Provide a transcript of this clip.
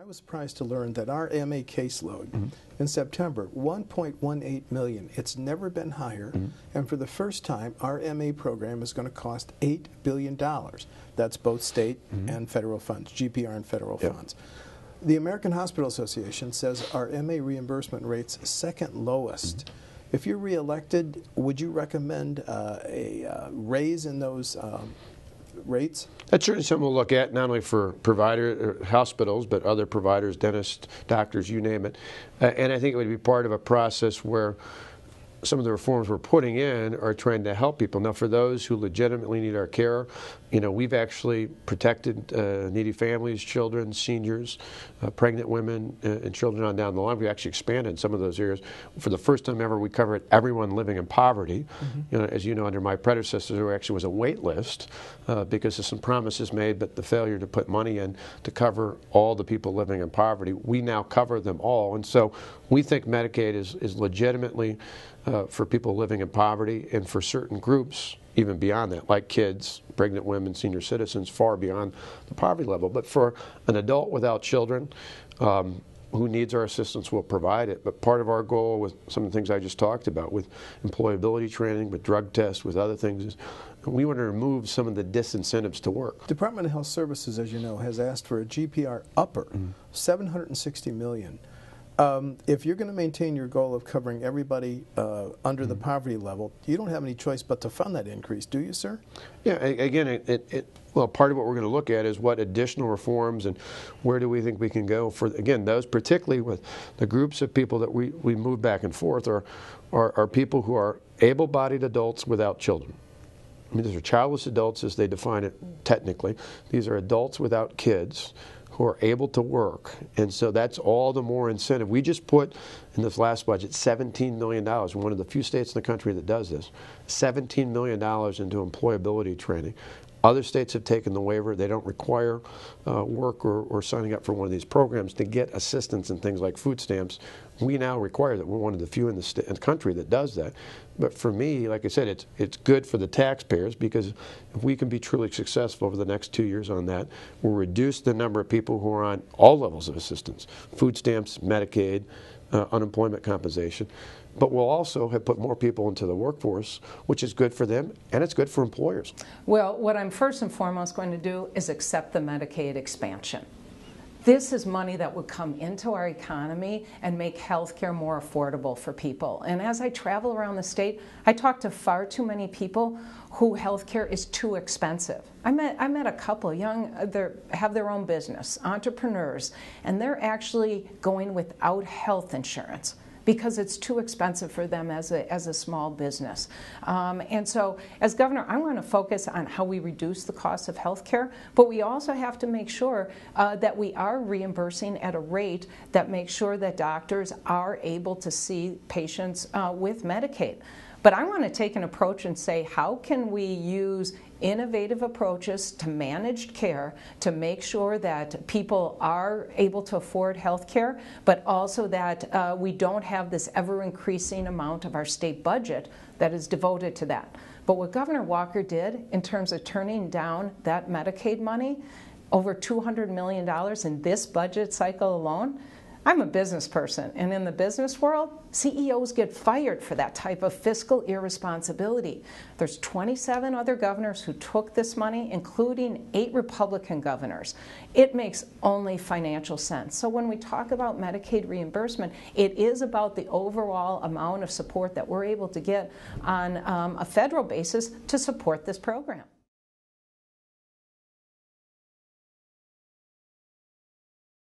I was surprised to learn that our MA caseload in September, 1.18 million. It's never been higher, and for the first time, our MA program is going to cost $8 billion. That's both state and federal funds, GPR and federal funds. The American Hospital Association says our MA reimbursement rate's second lowest. If you're reelected, would you recommend a raise in those rates? That's certainly something we'll look at, not only for hospitals, but other providers, dentists, doctors, you name it. And I think it would be part of a process where some of the reforms we're putting in are trying to help people. Now, for those who legitimately need our care, we've actually protected needy families, children, seniors, pregnant women, and children on down the line. We actually expanded some of those areas. For the first time ever, we covered everyone living in poverty. As you know, under my predecessors, there actually was a wait list because of some promises made, but the failure to put money in to cover all the people living in poverty. We now cover them all, and so we think Medicaid is legitimately for people living in poverty, and for certain groups even beyond that, like kids, pregnant women, senior citizens, far beyond the poverty level. But for an adult without children who needs our assistance, we'll provide it. But part of our goal with some of the things I just talked about, with employability training, with drug tests, with other things, is we want to remove some of the disincentives to work. Department of Health Services, as you know, has asked for a GPR upper, $760 million. If you're going to maintain your goal of covering everybody under the poverty level, you don't have any choice but to fund that increase, do you, sir? Yeah, again, well, part of what we're going to look at is what additional reforms and where do we think we can go for, again, those particularly with the groups of people that we move back and forth are people who are able-bodied adults without children. I mean, these are childless adults as they define it technically. These are adults without kids who are able to work, and so that's all the more incentive. We just put in this last budget $17 million. We're one of the few states in the country that does this. $17 million into employability training. Other states have taken the waiver. They don't require work or signing up for one of these programs to get assistance in things like food stamps. We now require that. We're one of the few in the country that does that. But for me, like I said, it's good for the taxpayers, because if we can be truly successful over the next 2 years on that, we'll reduce the number of people who are on all levels of assistance, food stamps, Medicaid, unemployment compensation. But we'll also have put more people into the workforce, which is good for them, and it's good for employers. Well, what I'm first and foremost going to do is accept the Medicaid expansion. This is money that would come into our economy and make health care more affordable for people. And as I travel around the state, I talk to far too many people who health care is too expensive. I met a couple young, they have their own business, entrepreneurs, and they're actually going without health insurance because it's too expensive for them as a small business. And so, as governor, I want to focus on how we reduce the cost of health care, but we also have to make sure that we are reimbursing at a rate that makes sure that doctors are able to see patients with Medicaid. But I want to take an approach and say, how can we use innovative approaches to managed care to make sure that people are able to afford health care, but also that we don't have this ever-increasing amount of our state budget that is devoted to that. But what Governor Walker did in terms of turning down that Medicaid money, over $200 million in this budget cycle alone, I'm a business person, and in the business world, CEOs get fired for that type of fiscal irresponsibility. There's 27 other governors who took this money, including 8 Republican governors. It makes only financial sense. So when we talk about Medicaid reimbursement, it is about the overall amount of support that we're able to get on a federal basis to support this program.